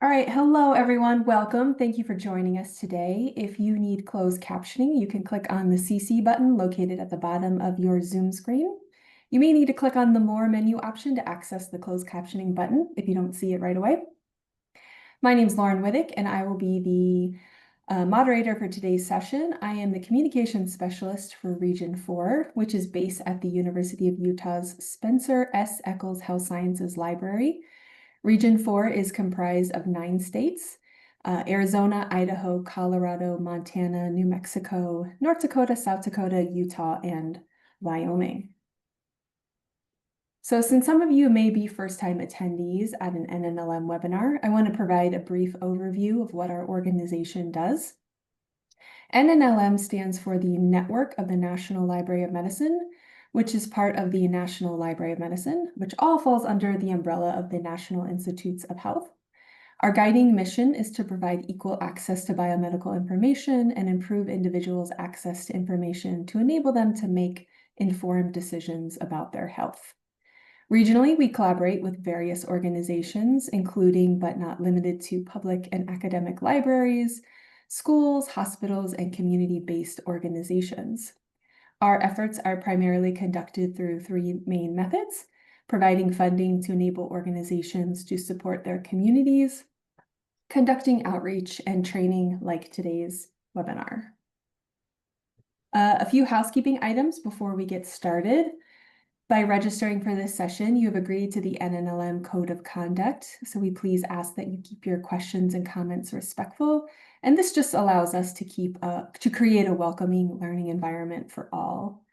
All right, hello everyone, welcome. Thank you for joining us today. If you need closed captioning, you can click on the CC button located at the bottom of your Zoom screen. You may need to click on the More menu option to access the closed captioning button if you don't see it right away. My name is Lauren Wittick, and I will be the moderator for today's session. I am the Communications Specialist for Region 4, which is based at the University of Utah's Spencer S. Eccles Health Sciences Library. Region 4 is comprised of 9 states, Arizona, Idaho, Colorado, Montana, New Mexico, North Dakota, South Dakota, Utah, and Wyoming. So since some of you may be first-time attendees at an NNLM webinar, I want to provide a brief overview of what our organization does. NNLM stands for the Network of the National Library of Medicine, which is part of the National Library of Medicine, which all falls under the umbrella of the National Institutes of Health. Our guiding mission is to provide equal access to biomedical information and improve individuals' access to information to enable them to make informed decisions about their health. Regionally, we collaborate with various organizations, including but not limited to public and academic libraries, schools, hospitals, and community-based organizations. Our efforts are primarily conducted through 3 main methods: providing funding to enable organizations to support their communities, conducting outreach, and training like today's webinar. A few housekeeping items before we get started. By registering for this session, you have agreed to the NNLM Code of Conduct, so we please ask that you keep your questions and comments respectful, and this just allows us to create a welcoming learning environment for all.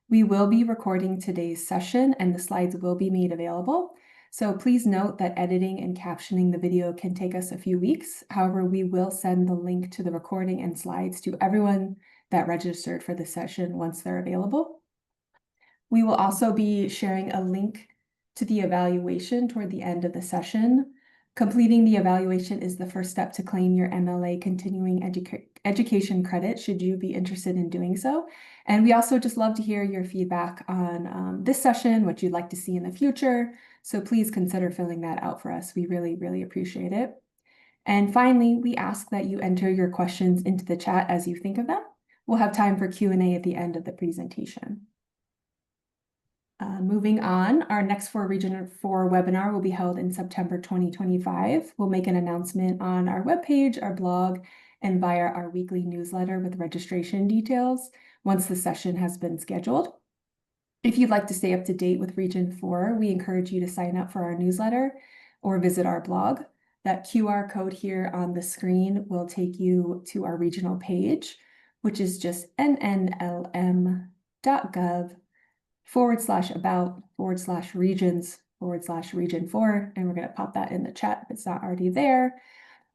We will be recording today's session, and the slides will be made available, so please note that editing and captioning the video can take us a few weeks. However, we will send the link to the recording and slides to everyone that registered for the session once they're available. We will also be sharing a link to the evaluation toward the end of the session. Completing the evaluation is the first step to claim your MLA continuing education credit, should you be interested in doing so. And we also just love to hear your feedback on this session, what you'd like to see in the future. So please consider filling that out for us. We really, really appreciate it. And finally, we ask that you enter your questions into the chat as you think of them. We'll have time for Q&A at the end of the presentation. Moving on, our next Region 4 webinar will be held in September 2025. We'll make an announcement on our webpage, our blog, and via our weekly newsletter with registration details once the session has been scheduled. If you'd like to stay up to date with Region 4, we encourage you to sign up for our newsletter or visit our blog. That QR code here on the screen will take you to our regional page, which is just nnlm.gov/about/regions/region 4, and we're going to pop that in the chat if it's not already there.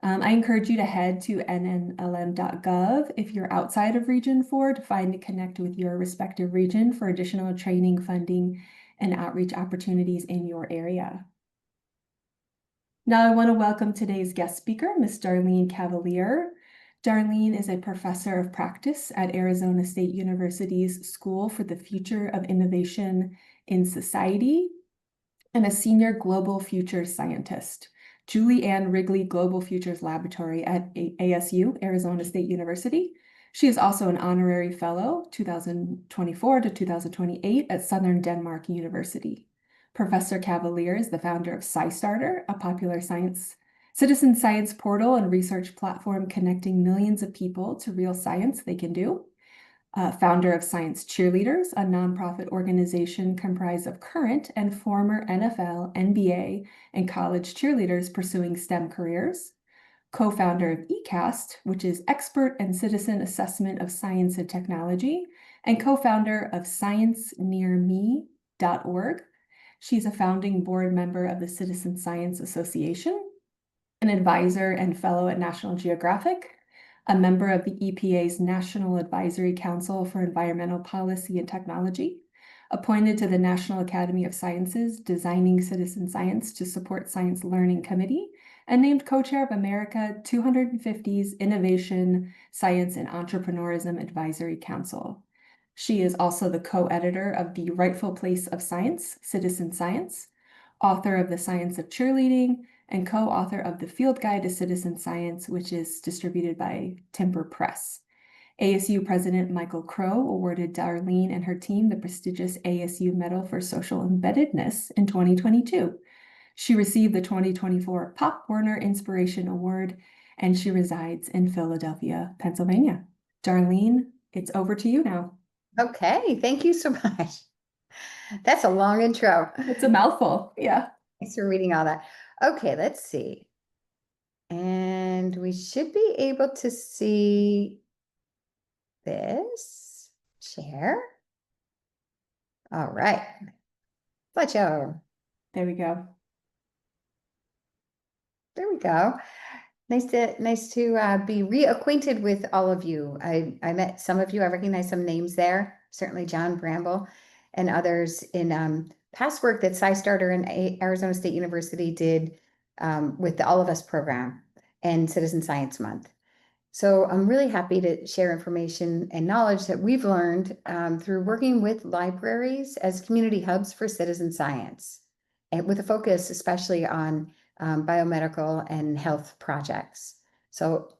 I encourage you to head to nnlm.gov if you're outside of Region 4 to find and connect with your respective region for additional training, funding, and outreach opportunities in your area. Now I want to welcome today's guest speaker, Ms. Darlene Cavalier. Darlene is a professor of practice at Arizona State University's School for the Future of Innovation in Society and a senior global future scientist, Julie Ann Wrigley Global Futures Laboratory at ASU, Arizona State University. She is also an honorary fellow 2024 to 2028 at Southern Denmark University. Professor Cavalier is the founder of SciStarter, a popular citizen science portal and research platform connecting millions of people to real science they can do. Founder of Science Cheerleaders, a nonprofit organization comprised of current and former NFL, NBA, and college cheerleaders pursuing STEM careers. Co-founder of eCast, which is expert and citizen assessment of science and technology, and co-founder of ScienceNearMe.org. She's a founding board member of the Citizen Science Association, an advisor and fellow at National Geographic, a member of the EPA's National Advisory Council for Environmental Policy and Technology, appointed to the National Academy of Sciences Designing Citizen Science to Support Science Learning Committee, and named co-chair of America 250's Innovation, Science, and Entrepreneurism Advisory Council. She is also the co-editor of The Rightful Place of Science, Citizen Science, author of The Science of Cheerleading, and co-author of the Field Guide to Citizen Science, which is distributed by Timber Press. ASU President Michael Crow awarded Darlene and her team the prestigious ASU Medal for Social Embeddedness in 2022. She received the 2024 Pop Warner Inspiration Award, and she resides in Philadelphia, Pennsylvania. Darlene, it's over to you now. Okay, thank you so much. That's a long intro. It's a mouthful, yeah. Thanks for reading all that. Okay, let's see. And we should be able to see this share. All right. Fletcho. There we go. There we go. Nice to be reacquainted with all of you. I met some of you. I recognize some names there. Certainly John Bramble and others in past work that SciStarter and Arizona State University did with the All of Us program and Citizen Science Month. So I'm really happy to share information and knowledge that we've learned through working with libraries as community hubs for citizen science, and with a focus especially on biomedical and health projects. So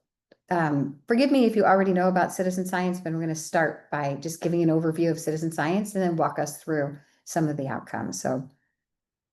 forgive me if you already know about citizen science, but I'm going to start by just giving an overview of citizen science and then walk us through some of the outcomes. So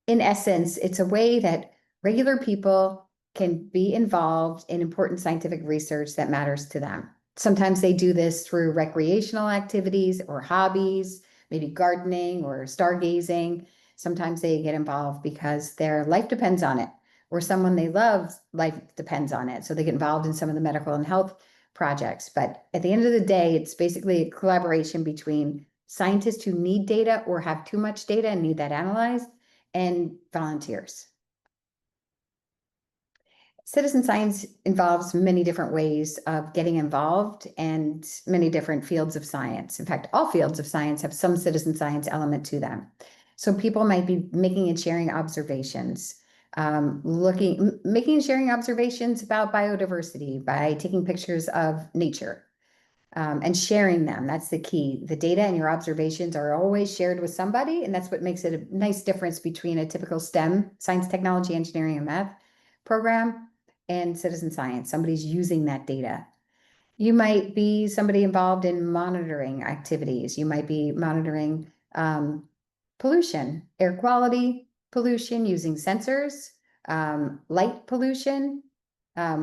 in essence, it's a way that regular people can be involved in important scientific research that matters to them. Sometimes they do this through recreational activities or hobbies, maybe gardening or stargazing. Sometimes they get involved because their life depends on it, or someone they love, life depends on it. So they get involved in some of the medical and health projects. But at the end of the day, it's basically a collaboration between scientists who need data or have too much data and need that analyzed, and volunteers. Citizen science involves many different ways of getting involved and many different fields of science. In fact, all fields of science have some citizen science element to them. So people might be making and sharing observations, making and sharing observations about biodiversity by taking pictures of nature. And sharing them. That's the key. The data and your observations are always shared with somebody, and that's what makes it a nice difference between a typical STEM, science, technology, engineering, and math program, and citizen science. Somebody's using that data. You might be somebody involved in monitoring activities. You might be monitoring pollution, air quality pollution using sensors, light pollution,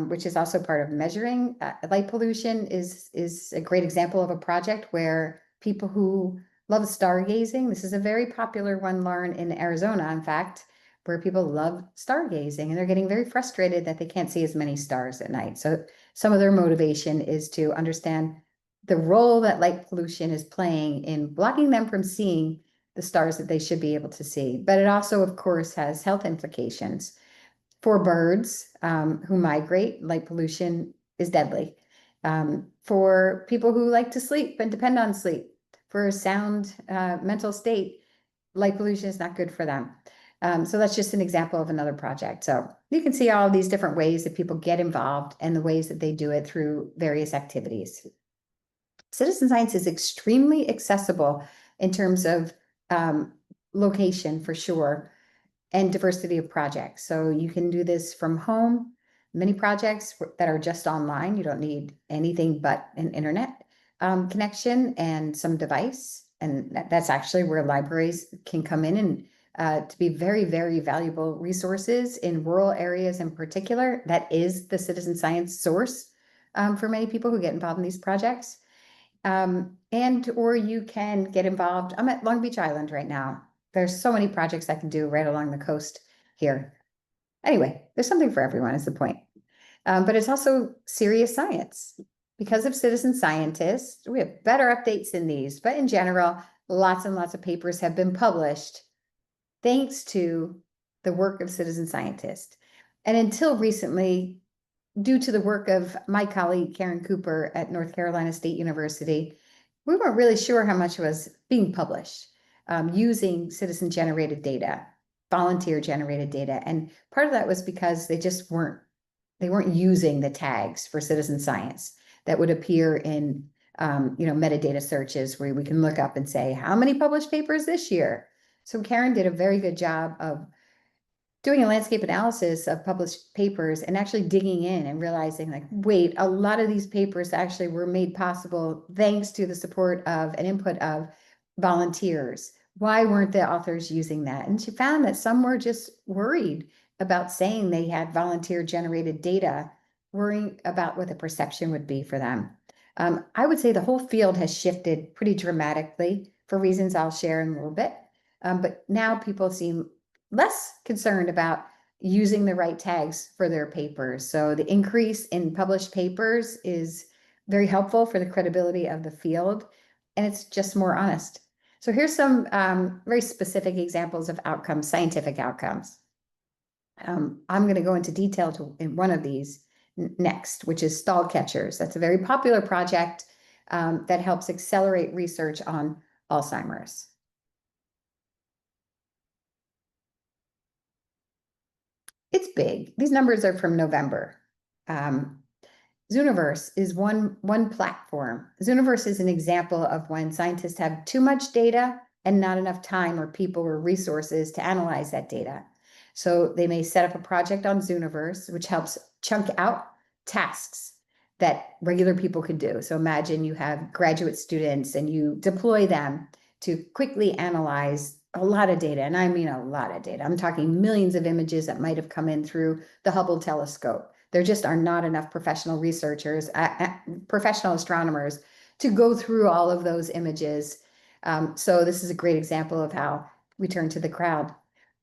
which is also part of measuring. Light pollution is a great example of a project where people who love stargazing, this is a very popular one, Lauren, in Arizona, in fact, where people love stargazing and they're getting very frustrated that they can't see as many stars at night. So some of their motivation is to understand the role that light pollution is playing in blocking them from seeing the stars that they should be able to see. But it also, of course, has health implications. For birds who migrate, light pollution is deadly. For people who like to sleep and depend on sleep, for a sound mental state, light pollution is not good for them. So that's just an example of another project. So you can see all of these different ways that people get involved and the ways that they do it through various activities. Citizen science is extremely accessible in terms of location, for sure, and diversity of projects. So you can do this from home. Many projects that are just online, you don't need anything but an internet connection and some device. And that's actually where libraries can come in and to be very, very valuable resources in rural areas in particular. That is the citizen science source for many people who get involved in these projects. Or you can get involved. I'm at Long Beach Island right now. There's so many projects I can do right along the coast here. Anyway, there's something for everyone is the point. But it's also serious science. Because of citizen scientists, we have better updates in these, but in general, lots and lots of papers have been published thanks to the work of citizen scientists. And until recently, due to the work of my colleague, Karen Cooper at North Carolina State University, we weren't really sure how much was being published using citizen-generated data, volunteer-generated data. And part of that was because they weren't using the tags for citizen science that would appear in metadata searches where we can look up and say, how many published papers this year? So Karen did a very good job of doing a landscape analysis of published papers and actually digging in and realizing like, wait, a lot of these papers actually were made possible thanks to the support of and input of volunteers. Why weren't the authors using that? And she found that some were just worried about saying they had volunteer generated data, worrying about what the perception would be for them. I would say the whole field has shifted pretty dramatically for reasons I'll share in a little bit. But now people seem less concerned about using the right tags for their papers. So the increase in published papers is very helpful for the credibility of the field, and it's just more honest. So here's some very specific examples of outcomes, scientific outcomes. I'm going to go into detail in one of these next, which is stall catchers. That's a very popular project that helps accelerate research on Alzheimer's. It's big. These numbers are from November. Zooniverse is one platform. Zooniverse is an example of when scientists have too much data and not enough time or people or resources to analyze that data. So they may set up a project on Zooniverse, which helps chunk out tasks that regular people could do. So imagine you have graduate students and you deploy them to quickly analyze a lot of data. And I mean a lot of data. I'm talking millions of images that might have come in through the Hubble telescope. There just are not enough professional researchers, professional astronomers to go through all of those images. So this is a great example of how we turn to the crowd.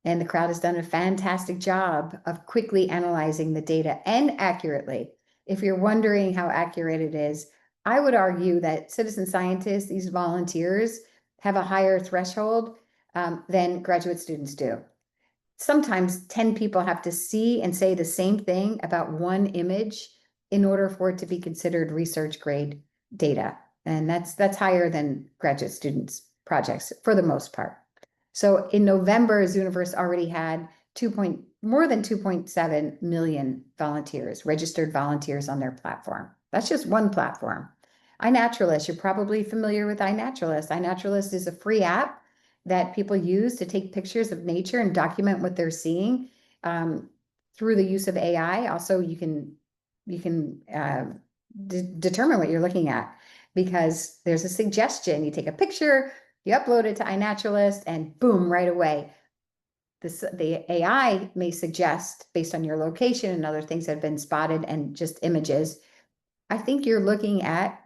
And the crowd has done a fantastic job of quickly analyzing the data and accurately. If you're wondering how accurate it is, I would argue that citizen scientists, these volunteers, have a higher threshold than graduate students do. Sometimes 10 people have to see and say the same thing about one image in order for it to be considered research grade data. And that's higher than graduate students' projects for the most part. So in November, Zooniverse already had more than 2.7 million volunteers, registered volunteers on their platform. That's just one platform. iNaturalist, you're probably familiar with iNaturalist. iNaturalist is a free app that people use to take pictures of nature and document what they're seeing through the use of AI. Also, you can determine what you're looking at because there's a suggestion. You take a picture, you upload it to iNaturalist, and boom, right away. The AI may suggest, based on your location and other things that have been spotted and just images, I think you're looking at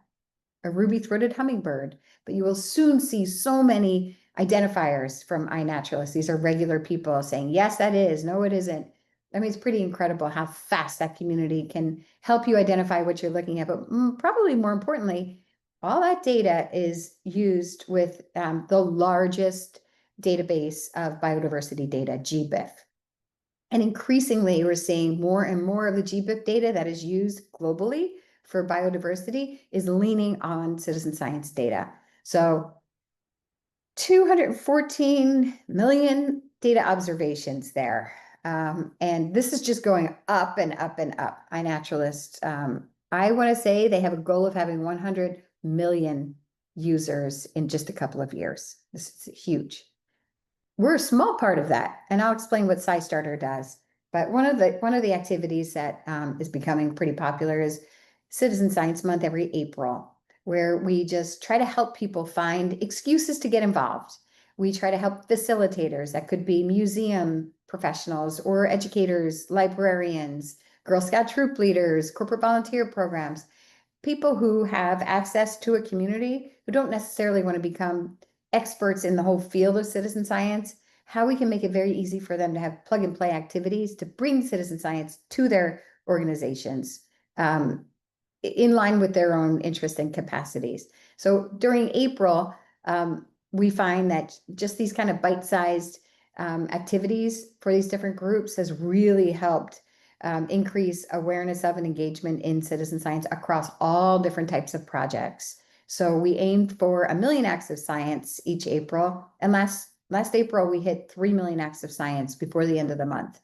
a ruby-throated hummingbird, but you will soon see so many identifiers from iNaturalist. These are regular people saying, yes, that is, no, it isn't. I mean, it's pretty incredible how fast that community can help you identify what you're looking at, but probably more importantly, all that data is used with the largest database of biodiversity data, GBIF. And increasingly, we're seeing more and more of the GBIF data that is used globally for biodiversity is leaning on citizen science data. So 214 million data observations there. And this is just going up and up and up. iNaturalist, I want to say they have a goal of having 100 million users in just a couple of years. This is huge. We're a small part of that, and I'll explain what SciStarter does. But one of the activities that is becoming pretty popular is Citizen Science Month every April, where we just try to help people find excuses to get involved. We try to help facilitators. That could be museum professionals or educators, librarians, Girl Scout troop leaders, corporate volunteer programs, people who have access to a community who don't necessarily want to become experts in the whole field of citizen science, how we can make it very easy for them to have plug and play activities to bring citizen science to their organizations in line with their own interests and capacities. So during April, we find that just these kind of bite-sized activities for these different groups has really helped increase awareness of and engagement in citizen science across all different types of projects. So we aimed for 1 million acts of science each April. And last April, we hit 3 million acts of science before the end of the month.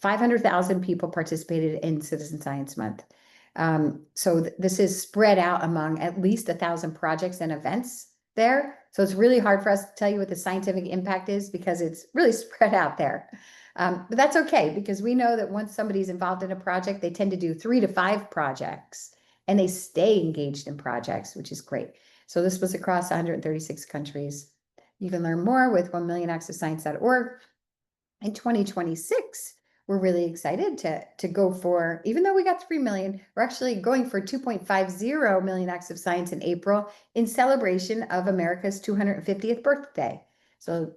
500,000 people participated in Citizen Science Month. So this is spread out among at least 1,000 projects and events there. So it's really hard for us to tell you what the scientific impact is because it's really spread out there. But that's okay, because we know that once somebody's involved in a project, they tend to do 3 to 5 projects, and they stay engaged in projects, which is great. So this was across 136 countries. You can learn more with 1millionactsofscience.org. In 2026, we're really excited to go for, even though we got 3 million, we're actually going for 2.50 million acts of science in April in celebration of America's 250th birthday. So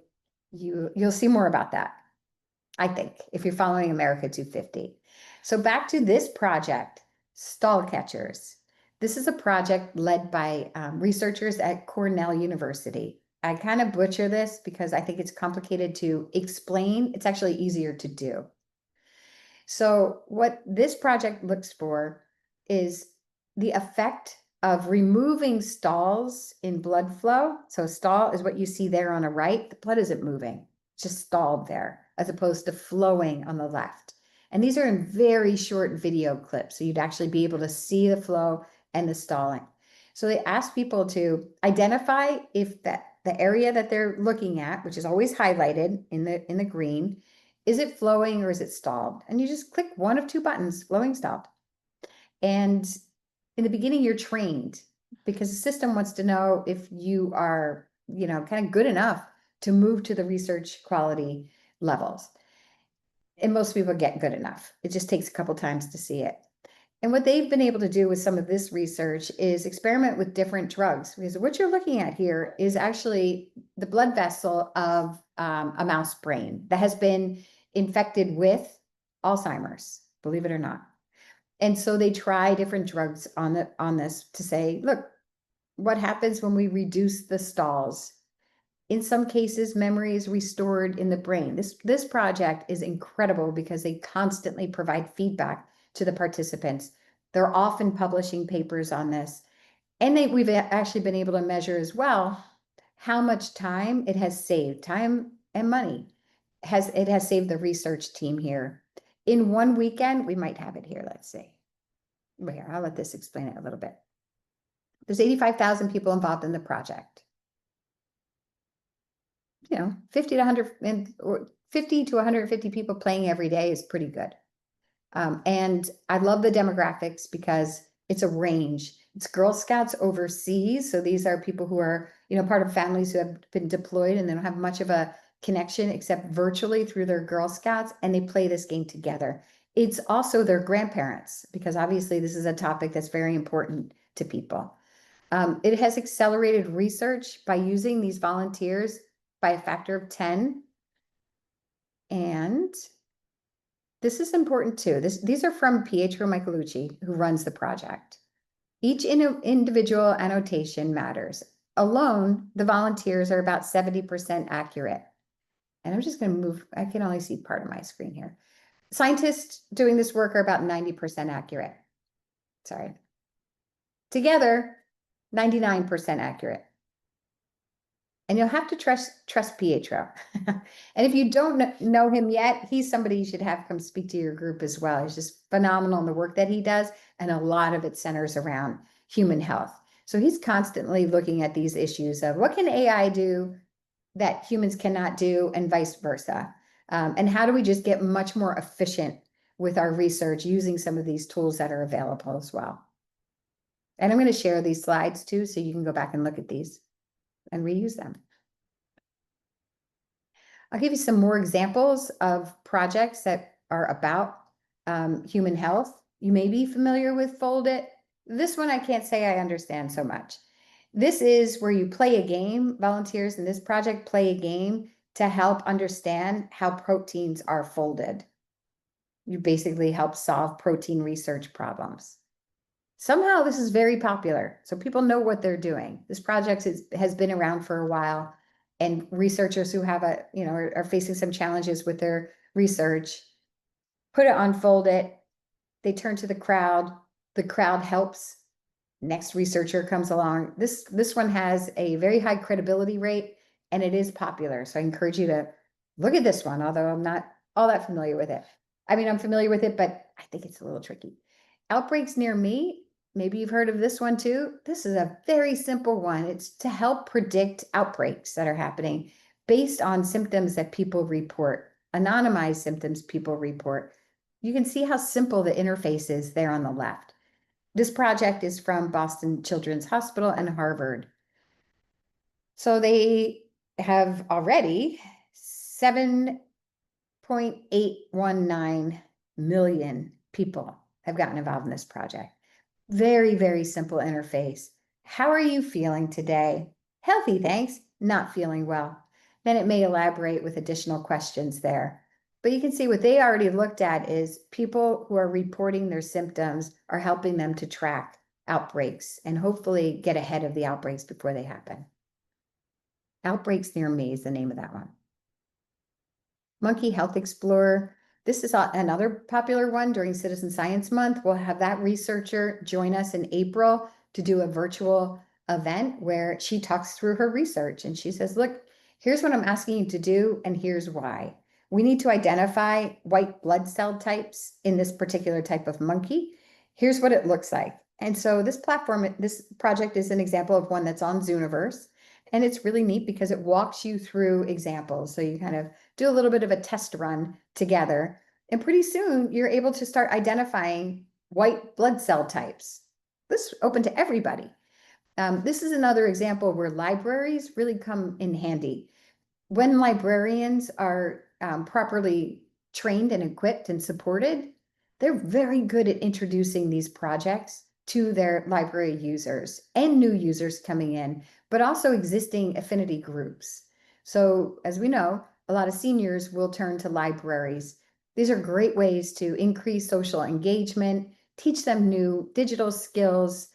you'll see more about that, I think, if you're following America 250. So back to this project, stall catchers. This is a project led by researchers at Cornell University. I kind of butcher this because I think it's complicated to explain. It's actually easier to do. So what this project looks for is the effect of removing stalls in blood flow. So a stall is what you see there on the right. The blood isn't moving, it's just stalled there, as opposed to flowing on the left. And these are in very short video clips, so you'd actually be able to see the flow and the stalling. So they ask people to identify if the area that they're looking at, which is always highlighted in the green, is it flowing or is it stalled? And you just click one of 2 buttons, flowing, stalled. And in the beginning, you're trained, because the system wants to know if you are, kind of good enough to move to the research quality levels. And most people get good enough. It just takes a couple times to see it. And what they've been able to do with some of this research is experiment with different drugs, because what you're looking at here is actually the blood vessel of a mouse brain that has been infected with Alzheimer's, believe it or not. And so they try different drugs on this to say, look, what happens when we reduce the stalls? In some cases, memory is restored in the brain. This project is incredible because they constantly provide feedback to the participants. They're often publishing papers on this. And we've actually been able to measure as well how much time it has saved, time and money. It has saved the research team here. In one weekend, we might have it here, let's see. Here, I'll let this explain it a little bit. There's 85,000 people involved in the project. 50 to 150 people playing every day is pretty good. And I love the demographics because it's a range. It's Girl Scouts overseas. So these are people who are, part of families who have been deployed and they don't have much of a connection except virtually through their Girl Scouts, and they play this game together. It's also their grandparents, because obviously this is a topic that's very important to people. It has accelerated research by using these volunteers by a factor of 10. And this is important too. These are from Pietro Michelucci, who runs the project. Each individual annotation matters. Alone, the volunteers are about 70% accurate. And I'm just going to move, I can only see part of my screen here. Scientists doing this work are about 90% accurate. Sorry. Together, 99% accurate. And you'll have to trust Pietro. And if you don't know him yet, he's somebody you should have come speak to your group as well. He's just phenomenal in the work that he does, and a lot of it centers around human health. So he's constantly looking at these issues of what can AI do that humans cannot do, and vice versa. And how do we just get much more efficient with our research using some of these tools that are available as well. And I'm going to share these slides too, so you can go back and look at these and reuse them. I'll give you some more examples of projects that are about human health. You may be familiar with Foldit. This one I can't say I understand so much. This is where you play a game. Volunteers in this project play a game to help understand how proteins are folded. You basically help solve protein research problems. Somehow this is very popular, so people know what they're doing. This project has been around for a while, and researchers who have are facing some challenges with their research, put it on Foldit. They turn to the crowd helps. Next researcher comes along. This one has a very high credibility rate, and it is popular. So I encourage you to look at this one, although I'm not all that familiar with it. I mean, I'm familiar with it, but I think it's a little tricky. Outbreaks near me. Maybe you've heard of this one too. This is a very simple one. It's to help predict outbreaks that are happening based on symptoms that people report. anonymized symptoms people report. You can see how simple the interface is there on the left. This project is from Boston Children's Hospital and Harvard. So they have already 7.819 million people have gotten involved in this project. Very, very simple interface. How are you feeling today? Healthy, thanks. Not feeling well. Then it may elaborate with additional questions there. But you can see what they already looked at is people who are reporting their symptoms are helping them to track outbreaks and hopefully get ahead of the outbreaks before they happen. Outbreaks Near Me is the name of that one. Monkey Health Explorer. This is another popular one during Citizen Science Month. We'll have that researcher join us in April to do a virtual event where she talks through her research and she says, look, here's what I'm asking you to do and here's why. We need to identify white blood cell types in this particular type of monkey. Here's what it looks like. And so this platform, this project is an example of one that's on Zooniverse. And it's really neat because it walks you through examples. So you kind of do a little bit of a test run together. And pretty soon you're able to start identifying white blood cell types. This is open to everybody. This is another example where libraries really come in handy. When librarians are properly trained and equipped and supported, they're very good at introducing these projects to their library users and new users coming in, but also existing affinity groups. So as we know, a lot of seniors will turn to libraries. These are great ways to increase social engagement, teach them new digital skills.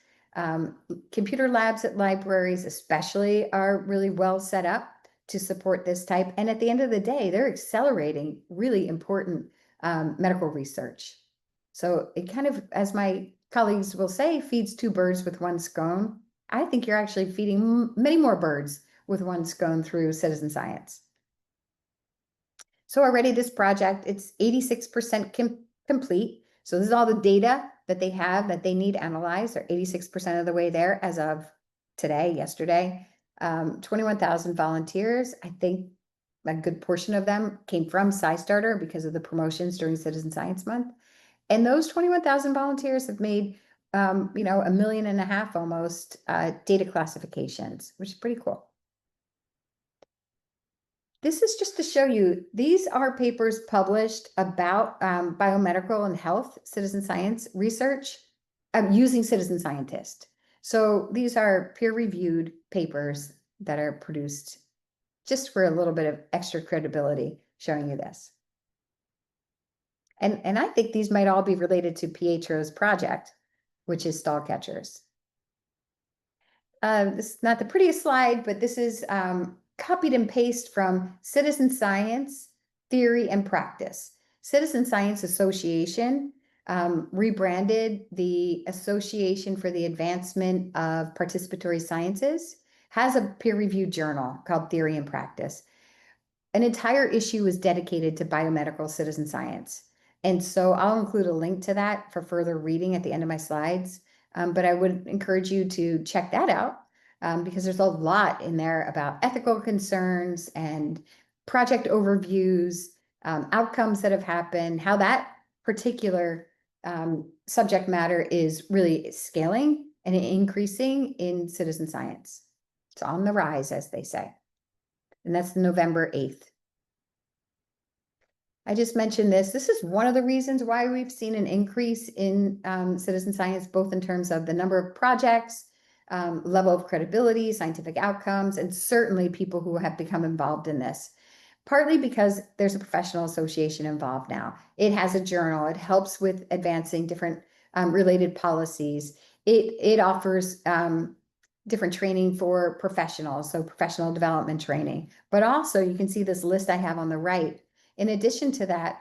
Computer labs at libraries especially are really well set up to support this type. And at the end of the day, they're accelerating really important medical research. So it kind of, as my colleagues will say, feeds two birds with one scone. I think you're actually feeding many more birds with one scone through citizen science. So already this project, it's 86% complete. So this is all the data that they have that they need analyzed. They're 86% of the way there as of today, yesterday. 21,000 volunteers. I think a good portion of them came from SciStarter because of the promotions during Citizen Science Month. And those 21,000 volunteers have made, 1.5 million almost data classifications, which is pretty cool. This is just to show you, these are papers published about biomedical and health citizen science research using citizen scientists. So these are peer-reviewed papers that are produced just for a little bit of extra credibility showing you this. And I think these might all be related to Pietro's project, which is stall catchers. This is not the prettiest slide, but this is copied and paste from Citizen Science Theory and Practice. Citizen Science Association rebranded the Association for the Advancement of Participatory Sciences, has a peer-reviewed journal called Theory and Practice. An entire issue is dedicated to biomedical citizen science. And so I'll include a link to that for further reading at the end of my slides. But I would encourage you to check that out because there's a lot in there about ethical concerns and project overviews, outcomes that have happened, how that particular subject matter is really scaling and increasing in citizen science. It's on the rise, as they say. And that's November 8th. I just mentioned this. This is one of the reasons why we've seen an increase in citizen science, both in terms of the number of projects, level of credibility, scientific outcomes, and certainly people who have become involved in this. Partly because there's a professional association involved now. It has a journal. It helps with advancing different related policies. It offers different training for professionals, so professional development training. But also you can see this list I have on the right. In addition to that,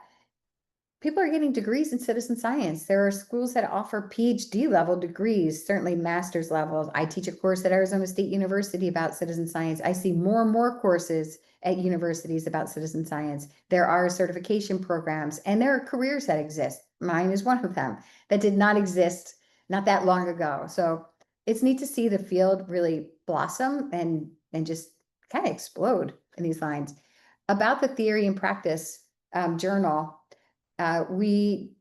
people are getting degrees in citizen science. There are schools that offer PhD level degrees, certainly master's levels. I teach a course at Arizona State University about citizen science. I see more and more courses at universities about citizen science. There are certification programs and there are careers that exist. Mine is one of them that did not exist not that long ago. So it's neat to see the field really blossom and just kind of explode in these lines. About the theory and practice journal, we,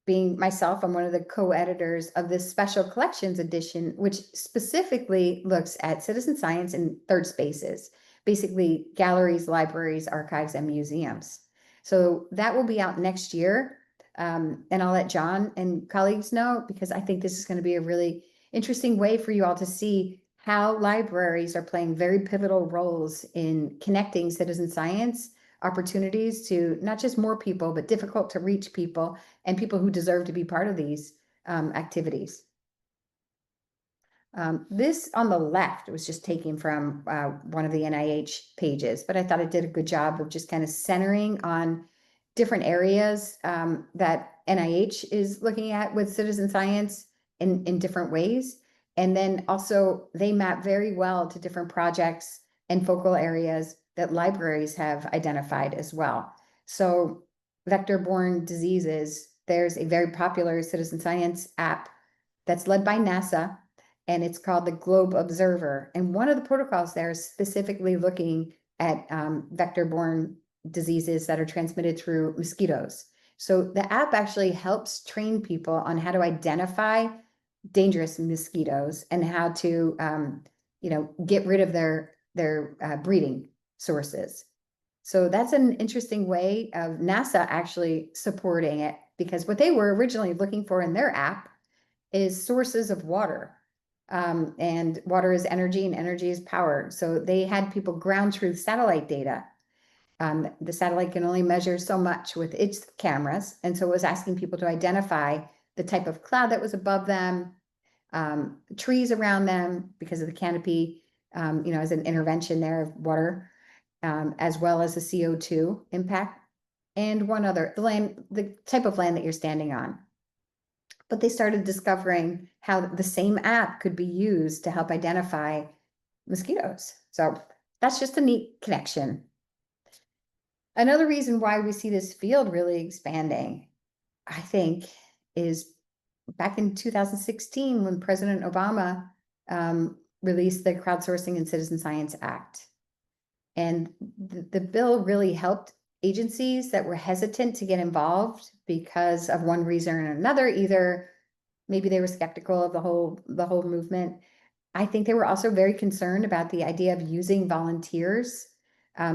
being myself, I'm one of the co-editors of this special collections edition, which specifically looks at citizen science in third spaces, basically galleries, libraries, archives, and museums. So that will be out next year. And I'll let John and colleagues know, because I think this is going to be a really interesting way for you all to see how libraries are playing very pivotal roles in connecting citizen science opportunities to not just more people, but difficult to reach people and people who deserve to be part of these activities. This on the left was just taken from one of the NIH pages, but I thought it did a good job of just kind of centering on different areas that NIH is looking at with citizen science in different ways. And then also they map very well to different projects and focal areas that libraries have identified as well. So vector-borne diseases, there's a very popular citizen science app that's led by NASA, and it's called the Globe Observer. And one of the protocols there is specifically looking at vector-borne diseases that are transmitted through mosquitoes. So the app actually helps train people on how to identify dangerous mosquitoes and how to, get rid of their breeding sources. So that's an interesting way of NASA actually supporting it, because what they were originally looking for in their app is sources of water. And water is energy and energy is power. So they had people ground truth satellite data. The satellite can only measure so much with its cameras. And so it was asking people to identify the type of cloud that was above them, trees around them because of the canopy, as an intervention there of water, as well as the CO2 impact, and one other, the type of land that you're standing on. But they started discovering how the same app could be used to help identify mosquitoes. So that's just a neat connection. Another reason why we see this field really expanding, I think, is back in 2016 when President Obama released the Crowdsourcing and Citizen Science Act. And the bill really helped agencies that were hesitant to get involved because of one reason or another. Either maybe they were skeptical of the whole movement. I think they were also very concerned about the idea of using volunteers.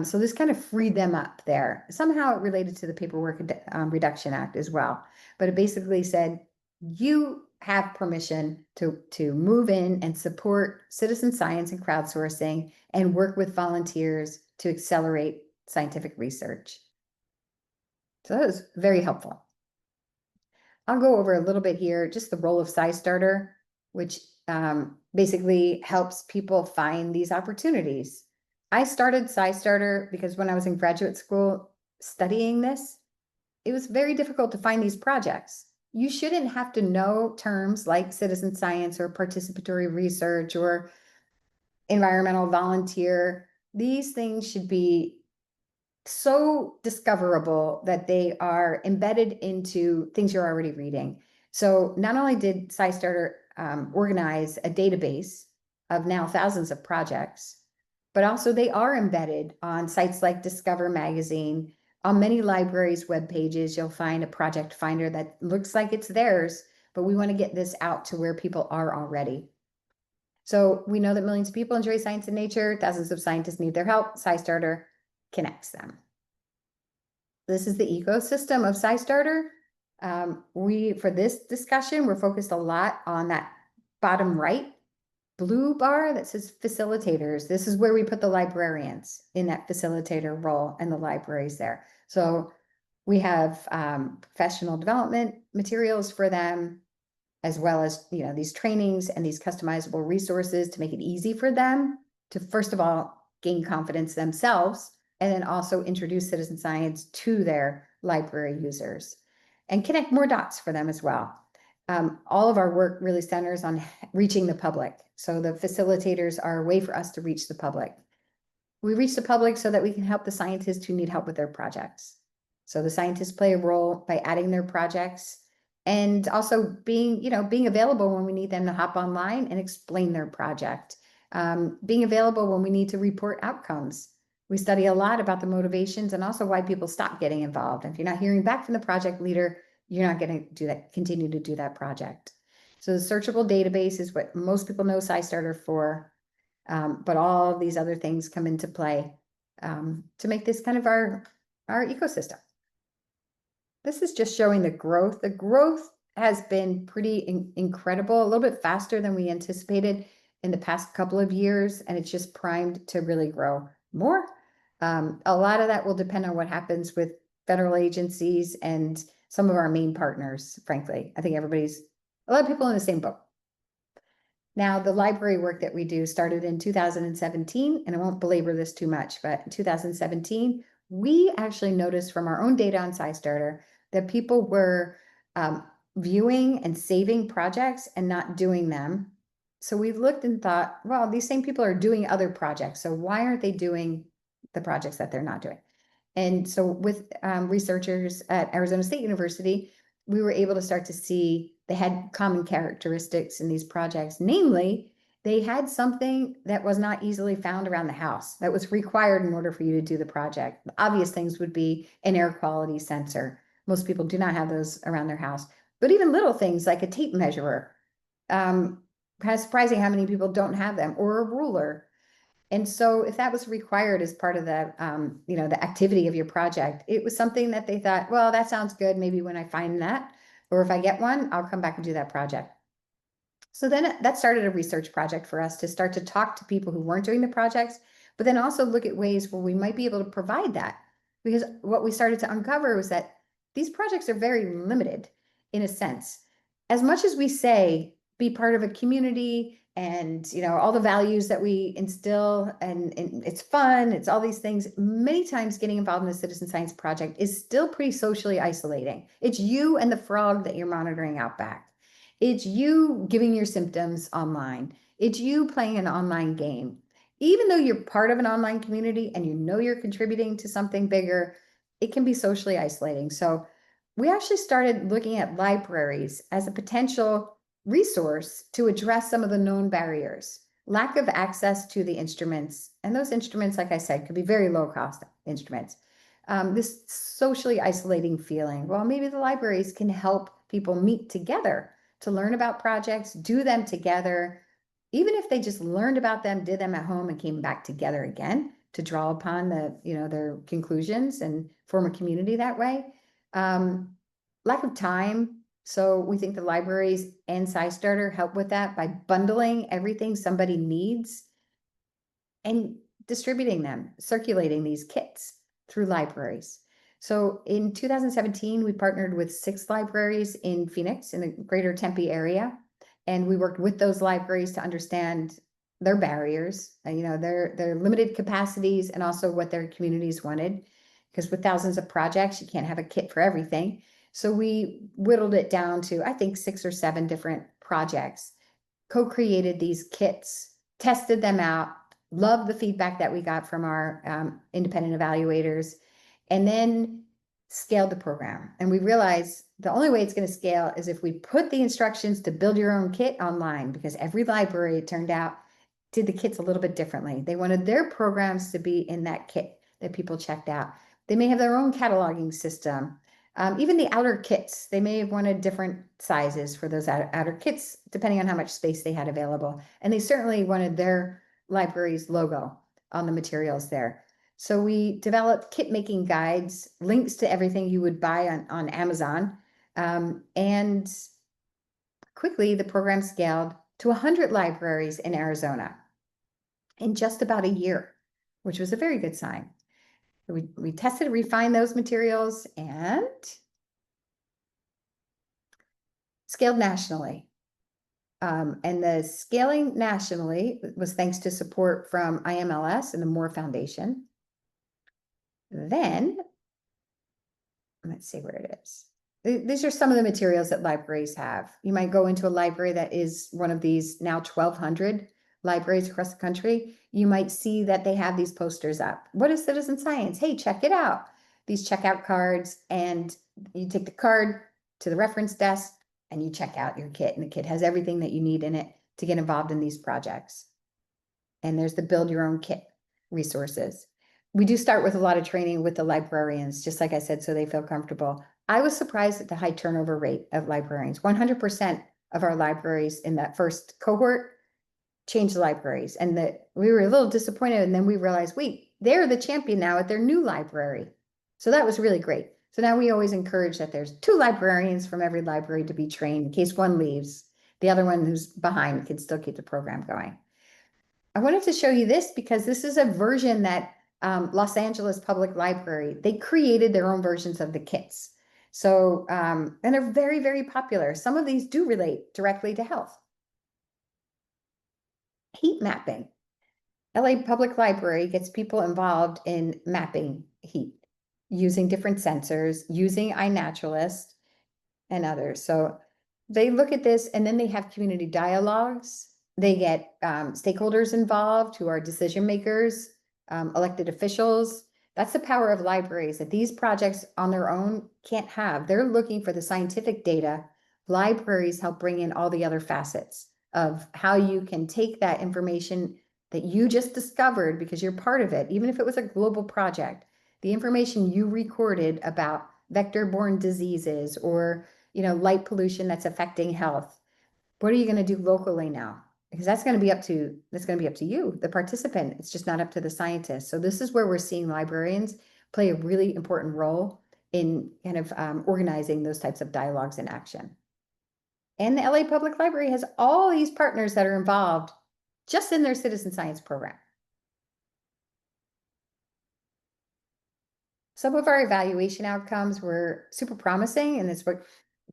So this kind of freed them up there. Somehow it related to the Paperwork Reduction Act as well. But it basically said, you have permission to move in and support citizen science and crowdsourcing and work with volunteers to accelerate scientific research. So that was very helpful. I'll go over a little bit here, just the role of SciStarter, which basically helps people find these opportunities. I started SciStarter because when I was in graduate school studying this, it was very difficult to find these projects. You shouldn't have to know terms like citizen science or participatory research or environmental volunteer. These things should be so discoverable that they are embedded into things you're already reading. So not only did SciStarter organize a database of now thousands of projects, but also they are embedded on sites like Discover Magazine. On many libraries' web pages, you'll find a project finder that looks like it's theirs, but we want to get this out to where people are already. So we know that millions of people enjoy science and nature. Thousands of scientists need their help. SciStarter connects them. This is the ecosystem of SciStarter. For this discussion, we're focused a lot on that bottom right blue bar that says facilitators. This is where we put the librarians in that facilitator role and the libraries there. So we have professional development materials for them, as well as these trainings and these customizable resources to make it easy for them to, first of all, gain confidence themselves, and then also introduce citizen science to their library users and connect more dots for them as well. All of our work really centers on reaching the public. So the facilitators are a way for us to reach the public. We reach the public so that we can help the scientists who need help with their projects. So the scientists play a role by adding their projects and also being available when we need them to hop online and explain their project. Being available when we need to report outcomes. We study a lot about the motivations and also why people stop getting involved. If you're not hearing back from the project leader, you're not going to do that, continue to do that project. So the searchable database is what most people know SciStarter for, but all of these other things come into play to make this kind of our ecosystem. This is just showing the growth. The growth has been pretty incredible, a little bit faster than we anticipated in the past couple of years, and it's just primed to really grow more. A lot of that will depend on what happens with federal agencies and some of our main partners, frankly. I think a lot of people in the same boat. Now, the library work that we do started in 2017, and I won't belabor this too much, but in 2017, we actually noticed from our own data on SciStarter that people were viewing and saving projects and not doing them. So we looked and thought, well, these same people are doing other projects, so why aren't they doing the projects that they're not doing? And so with researchers at Arizona State University, we were able to start to see they had common characteristics in these projects. Namely, they had something that was not easily found around the house that was required in order for you to do the project. The obvious things would be an air quality sensor. Most people do not have those around their house, but even little things like a tape measurer. Kind of surprising how many people don't have them, or a ruler. And so if that was required as part of the, the activity of your project, it was something that they thought, well, that sounds good. Maybe when I find that, or if I get one, I'll come back and do that project. So then that started a research project for us to start to talk to people who weren't doing the projects, but then also look at ways where we might be able to provide that. Because what we started to uncover was that these projects are very limited in a sense. As much as we say, be part of a community and all the values that we instill, and it's fun, it's all these things, many times getting involved in a citizen science project is still pretty socially isolating. It's you and the frog that you're monitoring out back. It's you giving your symptoms online. It's you playing an online game. Even though you're part of an online community and you're contributing to something bigger, it can be socially isolating. So we actually started looking at libraries as a potential resource to address some of the known barriers. Lack of access to the instruments, and those instruments, like I said, could be very low cost instruments. This socially isolating feeling. Well, maybe the libraries can help people meet together to learn about projects, do them together, even if they just learned about them, did them at home, and came back together again to draw upon their conclusions and form a community that way. Lack of time. So we think the libraries and SciStarter help with that by bundling everything somebody needs and distributing them, circulating these kits through libraries. So in 2017, we partnered with 6 libraries in Phoenix, in the greater Tempe area. And we worked with those libraries to understand their barriers, their limited capacities, and also what their communities wanted. Because with thousands of projects, you can't have a kit for everything. So we whittled it down to, I think, 6 or 7 different projects, co-created these kits, tested them out, loved the feedback that we got from our independent evaluators, and then scaled the program. And we realized the only way it's going to scale is if we put the instructions to build your own kit online, because every library, it turned out, did the kits a little bit differently. They wanted their programs to be in that kit that people checked out. They may have their own cataloging system. Even the outer kits, they may have wanted different sizes for those outer kits, depending on how much space they had available. And they certainly wanted their library's logo on the materials there. So we developed kit making guides, links to everything you would buy on Amazon. And quickly the program scaled to 100 libraries in Arizona in just about a year, which was a very good sign. We tested, refined those materials, and scaled nationally. And the scaling nationally was thanks to support from IMLS and the Moore Foundation. Then, let's see where it is. These are some of the materials that libraries have. You might go into a library that is one of these now 1,200 libraries across the country. You might see that they have these posters up. What is citizen science? Hey, check it out. These checkout cards, and you take the card to the reference desk and you check out your kit, and the kit has everything that you need in it to get involved in these projects. And there's the build your own kit resources. we do start with a lot of training with the librarians, just like I said, so they feel comfortable. I was surprised at the high turnover rate of librarians. 100% of our libraries in that first cohort changed libraries, and that we were a little disappointed. And then we realized, wait, they're the champion now at their new library. So that was really great. So now we always encourage that there's 2 librarians from every library to be trained in case one leaves. The other one who's behind can still keep the program going. I wanted to show you this because this is a version that Los Angeles Public Library, they created their own versions of the kits. So, and they're very, very popular. Some of these do relate directly to health. Heat mapping. LA Public Library gets people involved in mapping heat using different sensors, using iNaturalist and others. So they look at this, and then they have community dialogues. They get stakeholders involved who are decision makers, elected officials. That's the power of libraries, that these projects on their own can't have. They're looking for the scientific data. Libraries help bring in all the other facets of how you can take that information that you just discovered because you're part of it, even if it was a global project, the information you recorded about vector-borne diseases or light pollution that's affecting health. What are you going to do locally now? Because that's going to be up to you, the participant. It's just not up to the scientist. So this is where we're seeing librarians play a really important role in kind of organizing those types of dialogues in action. And the LA Public Library has all these partners that are involved just in their citizen science program. Some of our evaluation outcomes were super promising, and it's what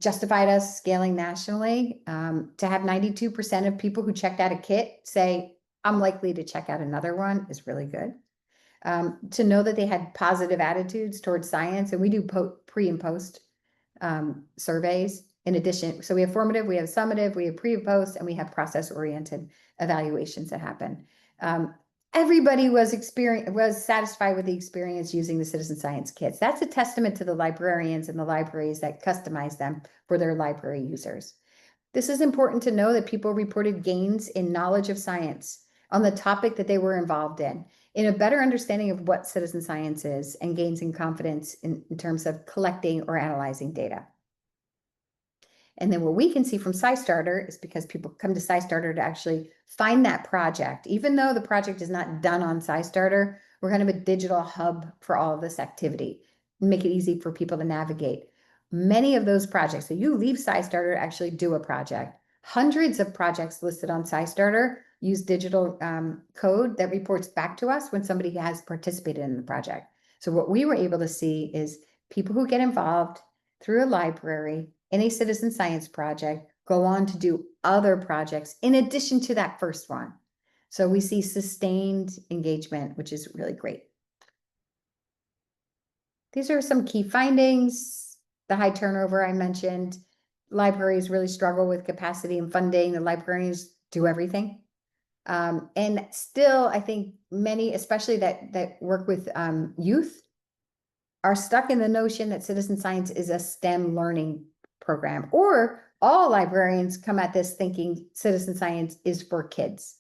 justified us scaling nationally. To have 92% of people who checked out a kit say, I'm likely to check out another one, is really good. To know that they had positive attitudes towards science, and we do pre and post surveys in addition. So we have formative, we have summative, we have pre and post, and we have process-oriented evaluations that happen. Everybody was satisfied with the experience using the citizen science kits. That's a testament to the librarians and the libraries that customize them for their library users. This is important to know that people reported gains in knowledge of science on the topic that they were involved in a better understanding of what citizen science is, and gains in confidence in terms of collecting or analyzing data. And then what we can see from SciStarter is because people come to SciStarter to actually find that project. Even though the project is not done on SciStarter, we're kind of a digital hub for all of this activity, make it easy for people to navigate. Many of those projects, so you leave SciStarter to actually do a project. Hundreds of projects listed on SciStarter use digital code that reports back to us when somebody has participated in the project. So what we were able to see is people who get involved through a library in a citizen science project go on to do other projects in addition to that first one. So we see sustained engagement, which is really great. These are some key findings. The high turnover I mentioned. Libraries really struggle with capacity and funding. The librarians do everything. And still, I think many, especially that work with youth, are stuck in the notion that citizen science is a STEM learning program, or all librarians come at this thinking citizen science is for kids.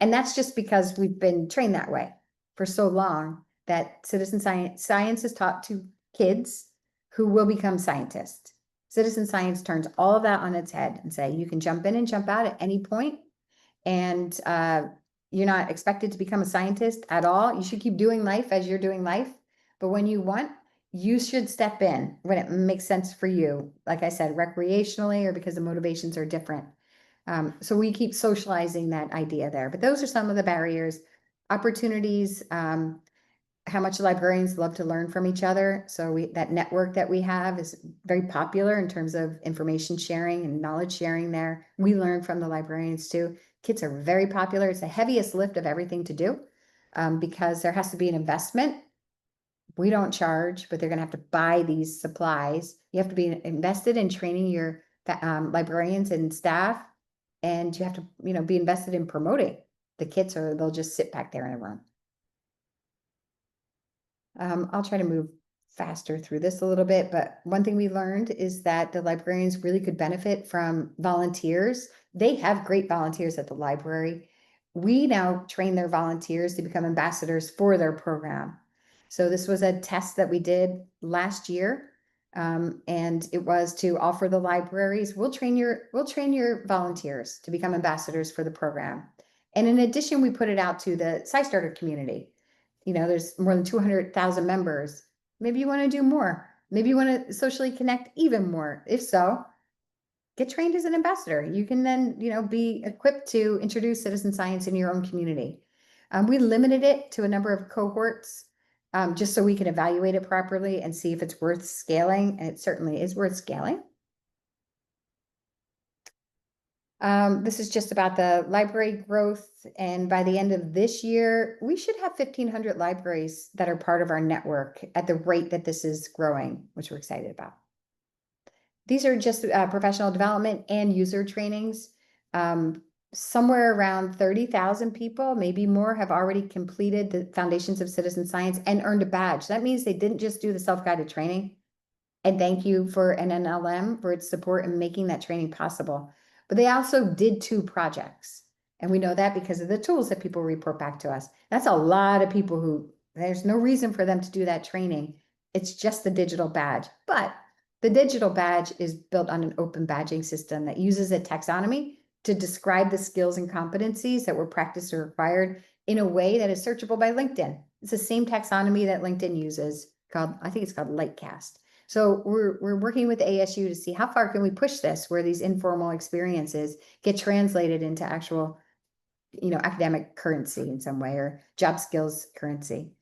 And that's just because we've been trained that way for so long, that citizen science is taught to kids who will become scientists. Citizen science turns all of that on its head and say, you can jump in and jump out at any point, and you're not expected to become a scientist at all. You should keep doing life as you're doing life. But when you want, you should step in when it makes sense for you. Like I said, recreationally, or because the motivations are different. So we keep socializing that idea there. But those are some of the barriers. Opportunities, how much librarians love to learn from each other. So that network that we have is very popular in terms of information sharing and knowledge sharing there. We learn from the librarians too. Kits are very popular. It's the heaviest lift of everything to do because there has to be an investment. We don't charge, but they're going to have to buy these supplies. You have to be invested in training your librarians and staff, and you have to, be invested in promoting the kits, or they'll just sit back there in a room. I'll try to move faster through this a little bit, but one thing we learned is that the librarians really could benefit from volunteers. They have great volunteers at the library. We now train their volunteers to become ambassadors for their program. So this was a test that we did last year. And it was to offer the libraries, we'll train your volunteers to become ambassadors for the program. And in addition, we put it out to the SciStarter community. You know, there's more than 200,000 members. Maybe you want to do more. Maybe you want to socially connect even more. If so, get trained as an ambassador. You can then, be equipped to introduce citizen science in your own community. We limited it to a number of cohorts, just so we can evaluate it properly and see if it's worth scaling. And it certainly is worth scaling. This is just about the library growth. And by the end of this year, we should have 1,500 libraries that are part of our network at the rate that this is growing, which we're excited about. These are just professional development and user trainings. Somewhere around 30,000 people, maybe more, have already completed the Foundations of Citizen Science and earned a badge. That means they didn't just do the self-guided training. And thank you for NNLM for its support in making that training possible. But they also did 2 projects. And we know that because of the tools that people report back to us. That's a lot of people who, there's no reason for them to do that training. It's just the digital badge. But the digital badge is built on an open badging system that uses a taxonomy to describe the skills and competencies that were practiced or required in a way that is searchable by LinkedIn. It's the same taxonomy that LinkedIn uses, I think it's called Lightcast. So we're working with ASU to see how far can we push this, where these informal experiences get translated into actual, academic currency in some way, or job skills currency.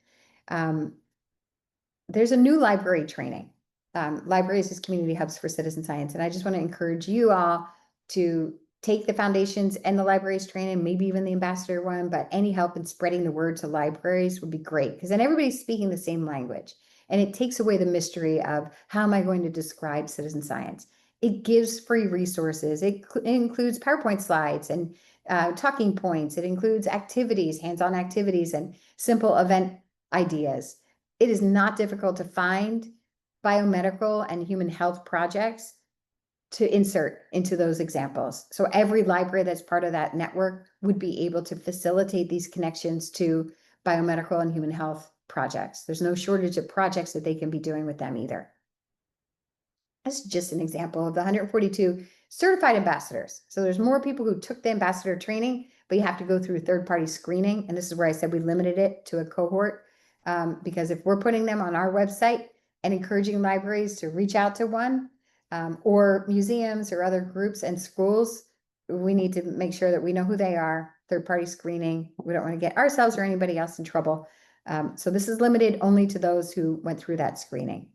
There's a new library training. Libraries as community hubs for citizen science. And I just want to encourage you all to take the Foundations and the libraries training, maybe even the ambassador one, but any help in spreading the word to libraries would be great, because then everybody's speaking the same language. And it takes away the mystery of, how am I going to describe citizen science? It gives free resources. It includes PowerPoint slides and talking points. It includes activities, hands-on activities, and simple event ideas. It is not difficult to find biomedical and human health projects to insert into those examples. So every library that's part of that network would be able to facilitate these connections to biomedical and human health projects. There's no shortage of projects that they can be doing with them either. This is just an example of the 142 certified ambassadors. So there's more people who took the ambassador training, but you have to go through third-party screening. And this is where I said we limited it to a cohort, because if we're putting them on our website and encouraging libraries to reach out to one, or museums or other groups and schools, we need to make sure that we know who they are. Third-party screening. We don't want to get ourselves or anybody else in trouble. So this is limited only to those who went through that screening.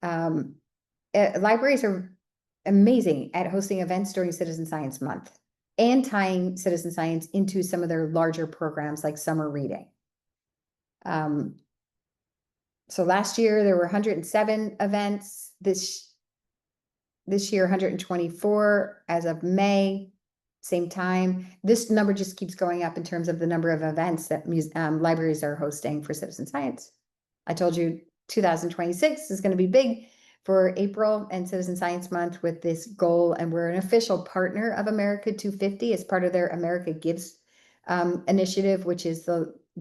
Libraries are amazing at hosting events during Citizen Science Month and tying citizen science into some of their larger programs like summer reading. So last year there were 107 events. This year, 124 as of May, same time. This number just keeps going up in terms of the number of events that libraries are hosting for citizen science. I told you 2026 is going to be big for April and Citizen Science Month with this goal. And we're an official partner of America 250 as part of their America Gives initiative, which is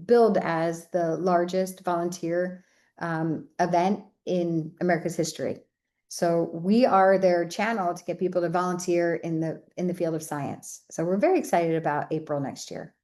billed as the largest volunteer event in America's history. So we are their channel to get people to volunteer in the field of science. So we're very excited about April next year.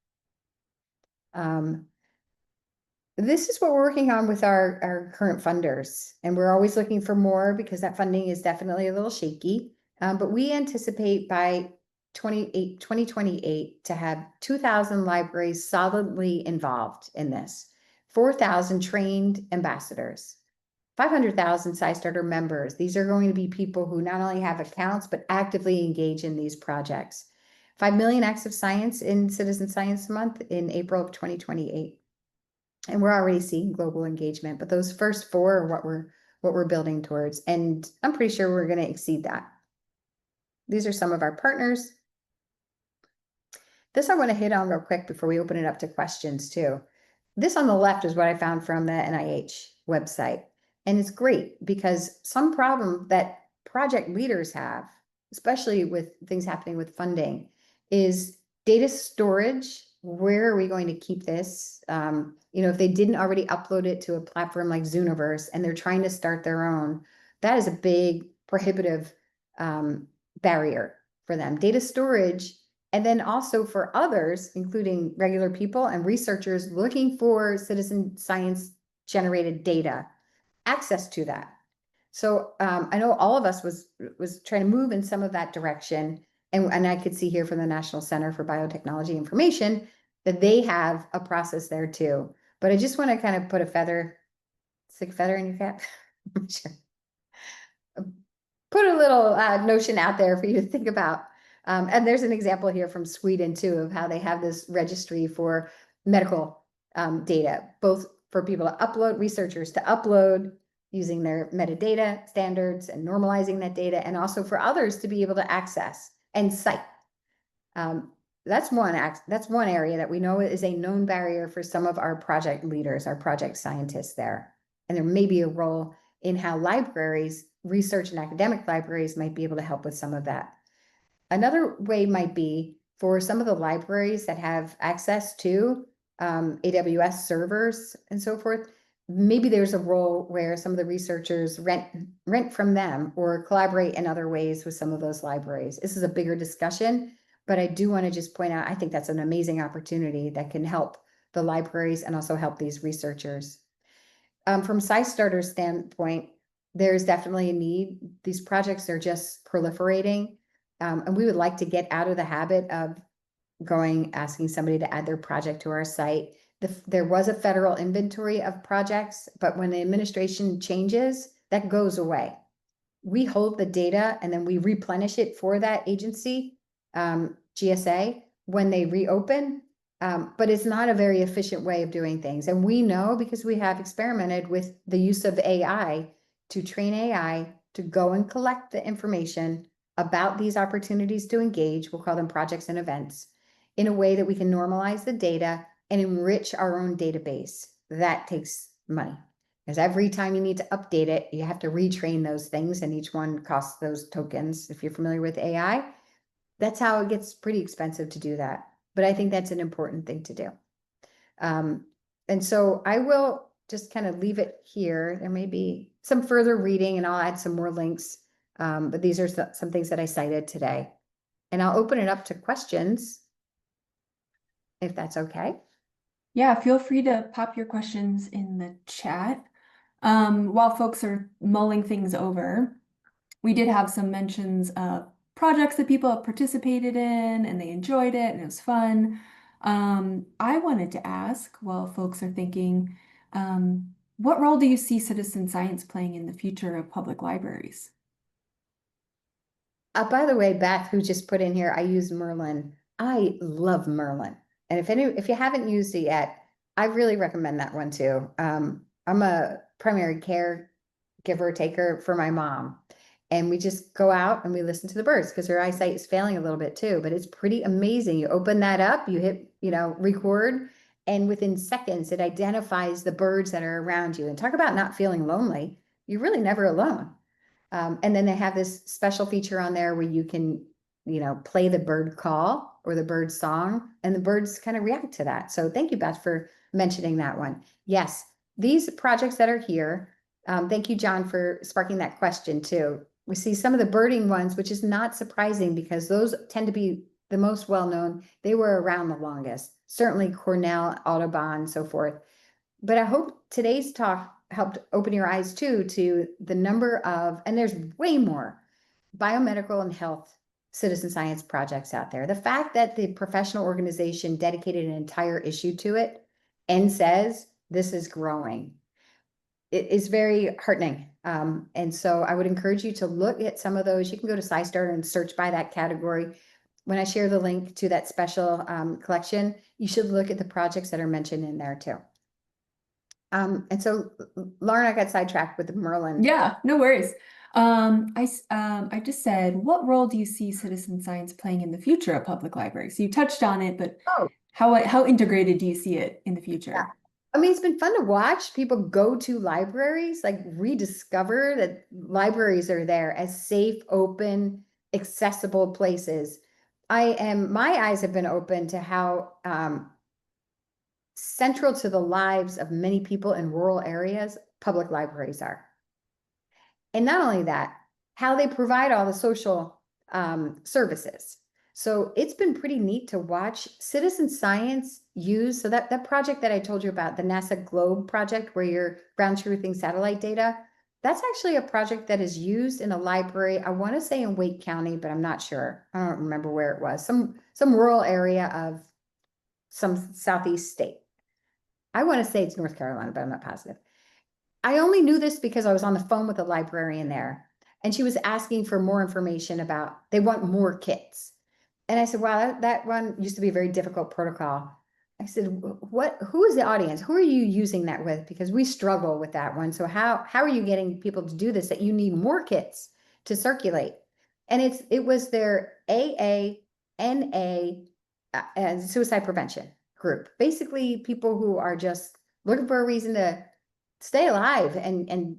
This is what we're working on with our current funders, and we're always looking for more because that funding is definitely a little shaky. But we anticipate by 2028 to have 2,000 libraries solidly involved in this, 4,000 trained ambassadors, 500,000 SciStarter members. These are going to be people who not only have accounts, but actively engage in these projects. 5 million acts of science in Citizen Science Month in April of 2028. And we're already seeing global engagement, but those first 4 are what we're building towards. And I'm pretty sure we're going to exceed that. These are some of our partners. This I want to hit on real quick before we open it up to questions too. This on the left is what I found from the NIH website. And it's great because some problem that project leaders have, especially with things happening with funding, is data storage where are we going to keep this? If they didn't already upload it to a platform like Zooniverse and they're trying to start their own, that is a big prohibitive barrier for them. Data storage, and then also for others, including regular people and researchers looking for citizen science generated data, access to that. So I know all of us was trying to move in some of that direction. And I could see here from the National Center for Biotechnology Information that they have a process there too. But I just want to kind of put stick a feather in your cap. Sure. Put a little notion out there for you to think about. And there's an example here from Sweden too, of how they have this registry for medical data, both for people to upload, researchers to upload using their metadata standards and normalizing that data, and also for others to be able to access and cite. That's one area that we know is a known barrier for some of our project leaders, our project scientists there. And there may be a role in how libraries, research and academic libraries, might be able to help with some of that. Another way might be for some of the libraries that have access to AWS servers and so forth. Maybe there's a role where some of the researchers rent from them or collaborate in other ways with some of those libraries. This is a bigger discussion, but I do want to just point out, I think that's an amazing opportunity that can help the libraries and also help these researchers. From SciStarter's standpoint, there's definitely a need. These projects are just proliferating. And we would like to get out of the habit of asking somebody to add their project to our site. There was a federal inventory of projects, but when the administration changes, that goes away. We hold the data and then we replenish it for that agency, GSA, when they reopen. But it's not a very efficient way of doing things. And we know, because we have experimented with the use of AI, to train AI to go and collect the information about these opportunities to engage, we'll call them projects and events, in a way that we can normalize the data and enrich our own database. That takes money, because every time you need to update it, you have to retrain those things, and each one costs those tokens. If you're familiar with AI, that's how it gets pretty expensive to do that. But I think that's an important thing to do. And so I will just kind of leave it here. There may be some further reading and I'll add some more links. But these are some things that I cited today. And I'll open it up to questions, if that's okay. Yeah, feel free to pop your questions in the chat. While folks are mulling things over, we did have some mentions of projects that people have participated in and they enjoyed it and it was fun. I wanted to ask, while folks are thinking, what role do you see citizen science playing in the future of public libraries? By the way, Beth, who just put in here, I use Merlin. I love Merlin. And if you haven't used it yet, I really recommend that one too. I'm a primary care taker for my mom. And we just go out and we listen to the birds, because her eyesight is failing a little bit too, but it's pretty amazing. You open that up, you hit, record, and within seconds, it identifies the birds that are around you. And talk about not feeling lonely. You're really never alone. And then they have this special feature on there where you can, play the bird call or the bird song, and the birds kind of react to that. So thank you, Beth, for mentioning that one. Yes, these projects that are here, thank you, John, for sparking that question too. We see some of the birding ones, which is not surprising because those tend to be the most well-known. They were around the longest, certainly Cornell, Audubon, so forth. But I hope today's talk helped open your eyes too to the number of, and there's way more, biomedical and health citizen science projects out there. The fact that the professional organization dedicated an entire issue to it and says this is growing, it is very heartening. And so I would encourage you to look at some of those. You can go to SciStarter and search by that category. When I share the link to that special collection, you should look at the projects that are mentioned in there too. And so, Lauren, I got sidetracked with the Merlin. Yeah, no worries. I just said, what role do you see citizen science playing in the future of public libraries? So you touched on it, but how integrated do you see it in the future? Yeah. I mean, it's been fun to watch people go to libraries, like rediscover that libraries are there as safe, open, accessible places. My eyes have been open to how central to the lives of many people in rural areas, public libraries are. And not only that, how they provide all the social services. So it's been pretty neat to watch citizen science use. So that project that I told you about, the NASA Globe project, where you're ground truthing satellite data, that's actually a project that is used in a library. I want to say in Wake County, but I'm not sure. I don't remember where it was. Some rural area of some southeast state. I want to say it's North Carolina, but I'm not positive. I only knew this because I was on the phone with a librarian there, and she was asking for more information about, they want more kits. And I said, wow, that one used to be a very difficult protocol. I said, who is the audience? Who are you using that with? Because we struggle with that one. So how are you getting people to do this, that you need more kits to circulate? And it was their AA, NA, and suicide prevention group. Basically, people who are just looking for a reason to stay alive and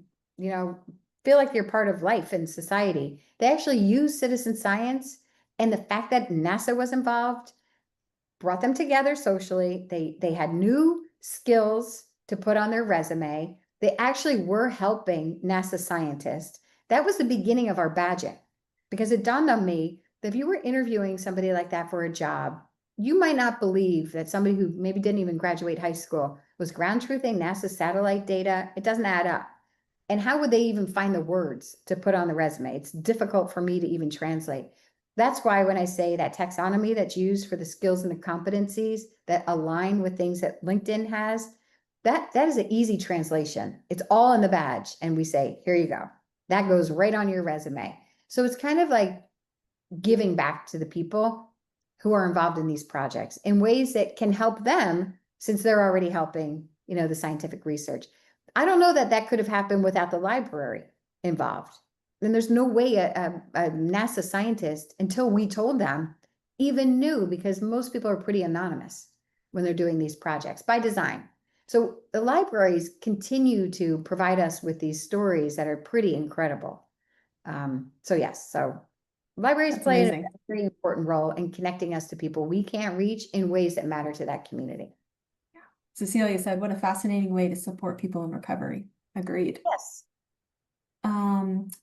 feel like you're part of life and society. They actually use citizen science, and the fact that NASA was involved brought them together socially. They had new skills to put on their resume. They actually were helping NASA scientists. That was the beginning of our badging, because it dawned on me that if you were interviewing somebody like that for a job, you might not believe that somebody who maybe didn't even graduate high school was ground truthing NASA satellite data. It doesn't add up. And how would they even find the words to put on the resume? It's difficult for me to even translate. That's why when I say that taxonomy that's used for the skills and the competencies that align with things that LinkedIn has, that is an easy translation. It's all in the badge. And we say, here you go. That goes right on your resume. So it's kind of like giving back to the people who are involved in these projects in ways that can help them, since they're already helping, the scientific research. I don't know that that could have happened without the library involved. And there's no way a NASA scientist, until we told them, even knew, because most people are pretty anonymous when they're doing these projects by design. So the libraries continue to provide us with these stories that are pretty incredible. So yes, so libraries That's play a amazing. very important role in connecting us to people we can't reach in ways that matter to that community. Cecilia said, what a fascinating way to support people in recovery. Agreed. Yes.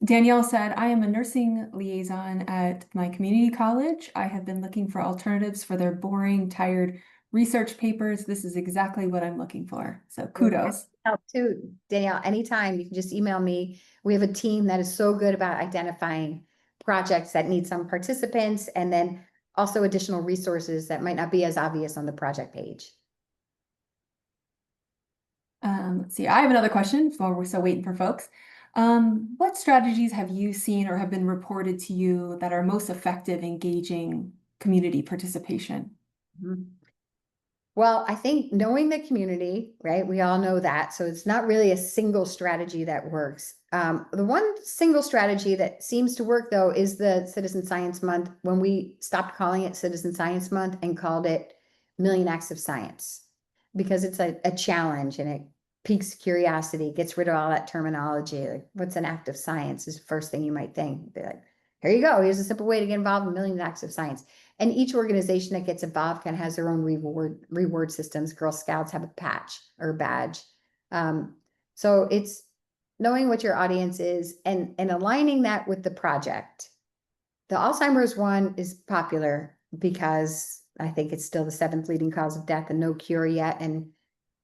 Danielle said, I am a nursing liaison at my community college. I have been looking for alternatives for their boring, tired research papers. This is exactly what I'm looking for. So kudos. Help too, Danielle. Anytime you can just email me. We have a team that is so good about identifying projects that need some participants, and then also additional resources that might not be as obvious on the project page. Let's see, I have another question while we're still waiting for folks. What strategies have you seen or have been reported to you that are most effective engaging community participation? Mhm. Well, I think knowing the community, right? We all know that. So it's not really a single strategy that works. The one single strategy that seems to work, though, is the Citizen Science Month, when we stopped calling it Citizen Science Month and called it Million Acts of Science, because it's a challenge and it piques curiosity, gets rid of all that terminology. Like, what's an act of science is the first thing you might think. Be like, here you go. Here's a simple way to get involved in Million Acts of Science. And each organization that gets involved kind of has their own reward systems. Girl Scouts have a patch or a badge. So it's knowing what your audience is and aligning that with the project. The Alzheimer's one is popular because I think it's still the 7th leading cause of death and no cure yet. And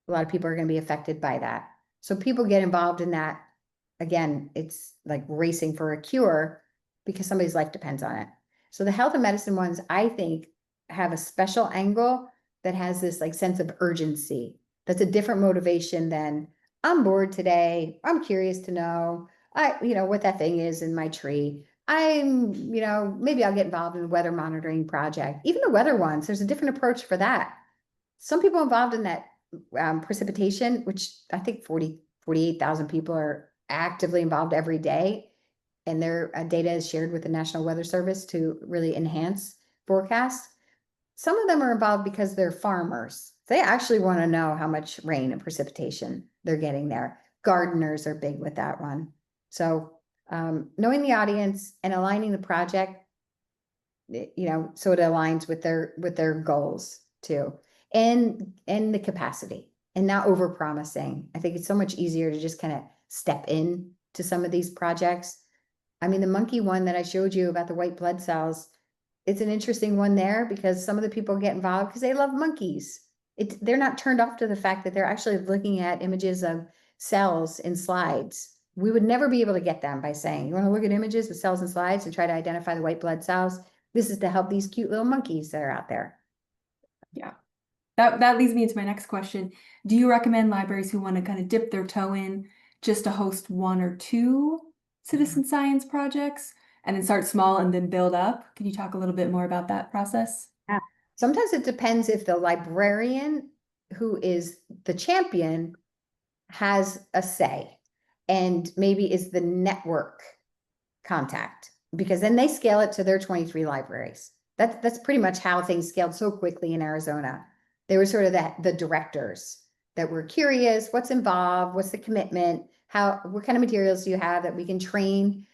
a lot of people are going to be affected by that. So people get involved in that. Again, it's like racing for a cure because somebody's life depends on it. So the health and medicine ones, I think, have a special angle that has this like sense of urgency. That's a different motivation than, I'm bored today. I'm curious to know, what that thing is in my tree. Maybe I'll get involved in a weather monitoring project. Even the weather ones, there's a different approach for that. Some people involved in that precipitation, which I think 48,000 people are actively involved every day. And their data is shared with the National Weather Service to really enhance forecasts. Some of them are involved because they're farmers. They actually want to know how much rain and precipitation they're getting there. Gardeners are big with that one. So knowing the audience and aligning the project, so it aligns with their goals too. and the capacity and not over promising. I think it's so much easier to just kind of step in to some of these projects. I mean, the monkey one that I showed you about the white blood cells, it's an interesting one there because some of the people get involved because they love monkeys. They're not turned off to the fact that they're actually looking at images of cells in slides. We would never be able to get them by saying, you want to look at images with cells and slides and try to identify the white blood cells. This is to help these cute little monkeys that are out there. Yeah. That leads me into my next question. Do you recommend libraries who want to kind of dip their toe in just to host 1 or 2 citizen science projects and then start small and then build up? Can you talk a little bit more about that process? Yeah. Sometimes it depends if the librarian who is the champion has a say and maybe is the network contact, because then they scale it to their 23 libraries. That's pretty much how things scaled so quickly in Arizona. They were sort of the directors that were curious, what's involved, what's the commitment, what kind of materials do you have that we can train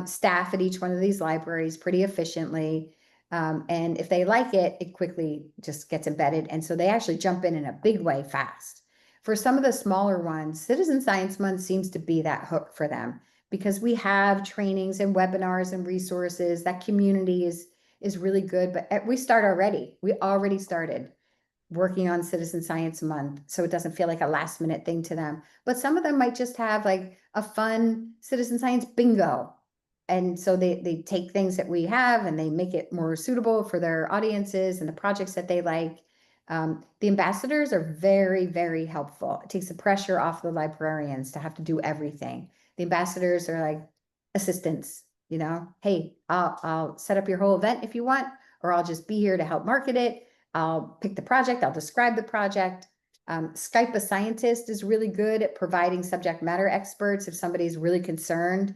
staff at each one of these libraries pretty efficiently. And if they like it, it quickly just gets embedded. And so they actually jump in a big way fast. For some of the smaller ones, Citizen Science Month seems to be that hook for them because we have trainings and webinars and resources. That community is really good, but we start already. We already started working on Citizen Science Month, so it doesn't feel like a last minute thing to them. But some of them might just have like a fun citizen science bingo. And so they take things that we have and they make it more suitable for their audiences and the projects that they like. The ambassadors are very, very helpful. It takes the pressure off the librarians to have to do everything. The ambassadors are like assistants, you know, hey, I'll set up your whole event if you want, or I'll just be here to help market it. I'll pick the project, I'll describe the project. Skype a scientist is really good at providing subject matter experts if somebody's really concerned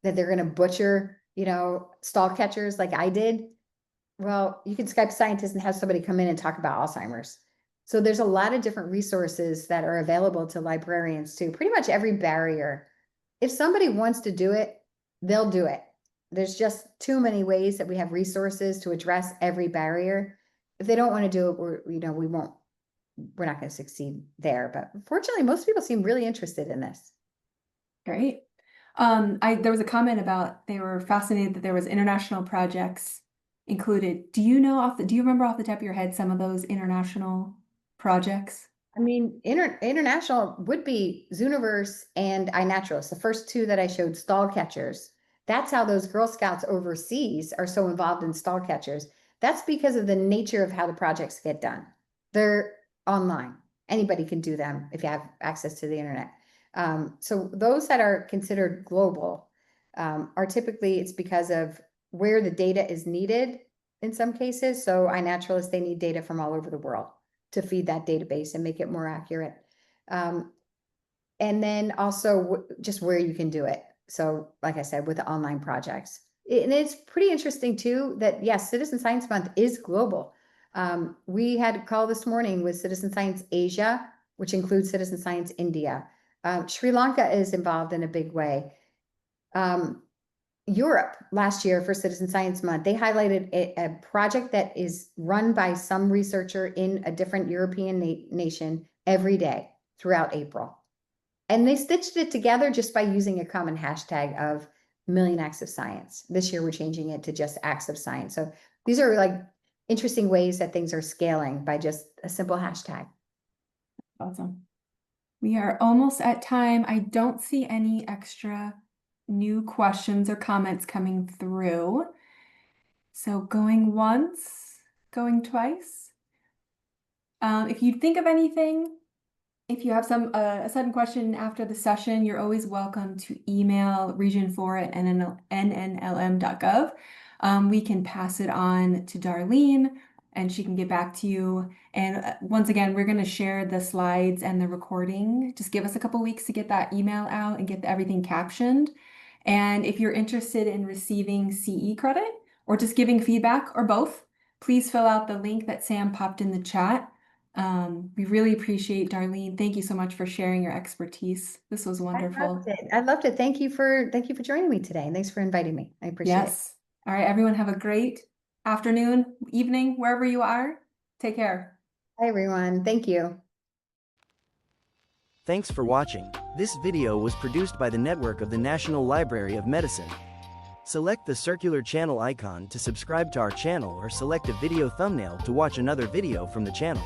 that they're going to butcher, you know, stall catchers like I did. Well, you can Skype a scientist and have somebody come in and talk about Alzheimer's. So there's a lot of different resources that are available to librarians too. Pretty much every barrier. If somebody wants to do it, they'll do it. There's just too many ways that we have resources to address every barrier. If they don't want to do it, we're not going to succeed there. But fortunately, most people seem really interested in this. Great. There was a comment about they were fascinated that there was international projects included. Do you remember off the top of your head some of those international projects? I mean, international would be Zooniverse and iNaturalist, the first 2 that I showed, stall catchers. That's how those Girl Scouts overseas are so involved in stall catchers. That's because of the nature of how the projects get done. They're online. Anybody can do them if you have access to the internet. So those that are considered global are typically, it's because of where the data is needed in some cases. So iNaturalist, they need data from all over the world to feed that database and make it more accurate. And then also just where you can do it. So like I said, with the online projects. And it's pretty interesting too that yes, Citizen Science Month is global. We had a call this morning with Citizen Science Asia, which includes Citizen Science India. Sri Lanka is involved in a big way. Europe last year for Citizen Science Month, they highlighted a project that is run by some researcher in a different European nation every day throughout April. And they stitched it together just by using a common hashtag of Million Acts of Science. This year, we're changing it to just Acts of Science. So these are like interesting ways that things are scaling by just a simple hashtag. Awesome. We are almost at time. I don't see any extra new questions or comments coming through. So going once, going twice. If you think of anything, if you have a sudden question after the session, you're always welcome to email region4@nnlm.gov. We can pass it on to Darlene and she can get back to you. And once again, we're going to share the slides and the recording. Just give us a couple weeks to get that email out and get everything captioned. And if you're interested in receiving CE credit or just giving feedback or both, please fill out the link that Sam popped in the chat. We really appreciate Darlene. Thank you so much for sharing your expertise. This was wonderful. I loved it. Thank you for joining me today. And thanks for inviting me. I appreciate it. Yes. All right, everyone have a great afternoon, evening, wherever you are. Take care. Hi, everyone. Thank you. Thanks for watching. This video was produced by the network of the National Library of Medicine. Select the circular channel icon to subscribe to our channel or select a video thumbnail to watch another video from the channel.